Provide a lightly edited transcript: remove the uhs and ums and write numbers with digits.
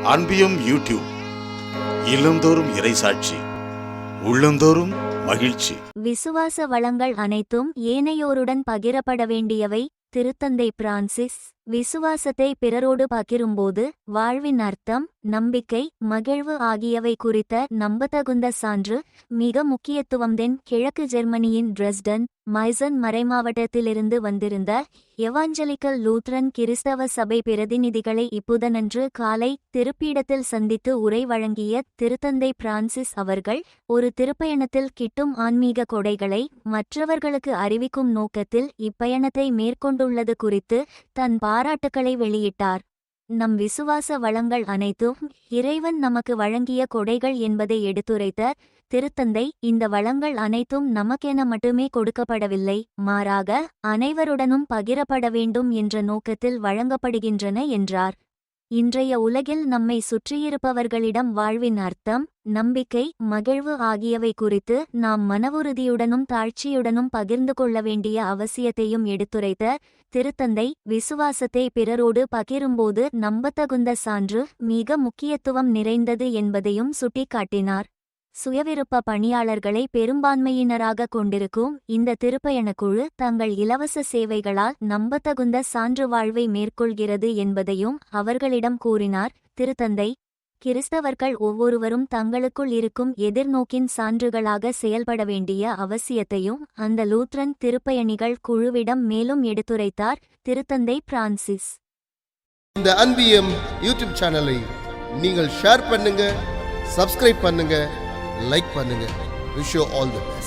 அன்பியும் YouTube இல்லந்தோறும் இறைசாட்சி, உள்ளந்தோறும் மகிழ்ச்சி. விசுவாச வளங்கள் அனைத்தும் ஏனையோருடன் பகிரப்பட வேண்டியவை. திருத்தந்தை பிரான்சிஸ் விசுவாசத்தை பிறரோடு பகிரும்போது வாழ்வின் அர்த்தம், நம்பிக்கை, மகிழ்வு ஆகியவை குறித்த நம்பத்தகுந்த சான்று மிக முக்கியத்துவம். கிழக்கு ஜெர்மனியின் டிரெஸ்டன் மைசன் மறைமாவட்டத்திலிருந்து வந்திருந்த எவாஞ்சலிக்கல் லூத்ரன் கிறிஸ்தவ சபை பிரதிநிதிகளை இப்புதனன்று காலை திருப்பீடத்தில் சந்தித்து உரை வழங்கிய திருத்தந்தை பிரான்சிஸ் அவர்கள் ஒரு திருப்பயணத்தில் கிட்டும் ஆன்மீக கொடைகளை மற்றவர்களுக்கு அறிவிக்கும் நோக்கத்தில் இப்பயணத்தை மேற்கொண்டுள்ளது குறித்து தன் பாராட்டுக்களை வெளியிட்டார். நம் விசுவாச வளங்கள் அனைத்தும் இறைவன் நமக்கு வழங்கிய கொடைகள் என்பதை எடுத்துரைத்த திருத்தந்தை, இந்த வளங்கள் அனைத்தும் நமக்கென மட்டுமே கொடுக்கப்படவில்லை, மாறாக அனைவருடனும் பகிரப்பட வேண்டும் என்ற நோக்கத்தில் வழங்கப்படுகின்றன என்றார். இன்றைய உலகில் நம்மை சுற்றியிருப்பவர்களிடம் வாழ்வின் அர்த்தம், நம்பிக்கை, மகிழ்வு ஆகியவை குறித்து நாம் மனவுறுதியுடனும் தாழ்ச்சியுடனும் பகிர்ந்து கொள்ள வேண்டிய அவசியத்தையும் எடுத்துரைத்த திருத்தந்தை, விசுவாசத்தை பிறரோடு பகிரும்போது நம்பத்தகுந்த சான்று மிக முக்கியத்துவம் நிறைந்தது என்பதையும் சுட்டிக்காட்டினார். சுயவிருப்ப பணியாளர்களை பெரும்பான்மையினராக கொண்டிருக்கும் இந்த திருப்பயணக்குழு தங்கள் இலவச சேவைகளால் நம்பத்தகுந்த சான்று வாழ்வை மேற்கொள்கிறது என்பதையும் அவர்களிடம் கூறினார். திருத்தந்தை, கிறிஸ்தவர்கள் ஒவ்வொருவரும் தங்களுக்குள் இருக்கும் எதிர்நோக்கின் சான்றுகளாக செயல்பட வேண்டிய அவசியத்தையும் அந்த லூத்ரன் திருப்பயணிகள் குழுவிடம் மேலும் எடுத்துரைத்தார். திருத்தந்தை பிரான்சிஸ், இந்த அன்பியம் யூடியூப் சேனலை நீங்கள் ஷேர் பண்ணுங்க, சப்ஸ்கிரைப் பண்ணுங்க, லைக் பண்ணுங்க. Wish you all the best.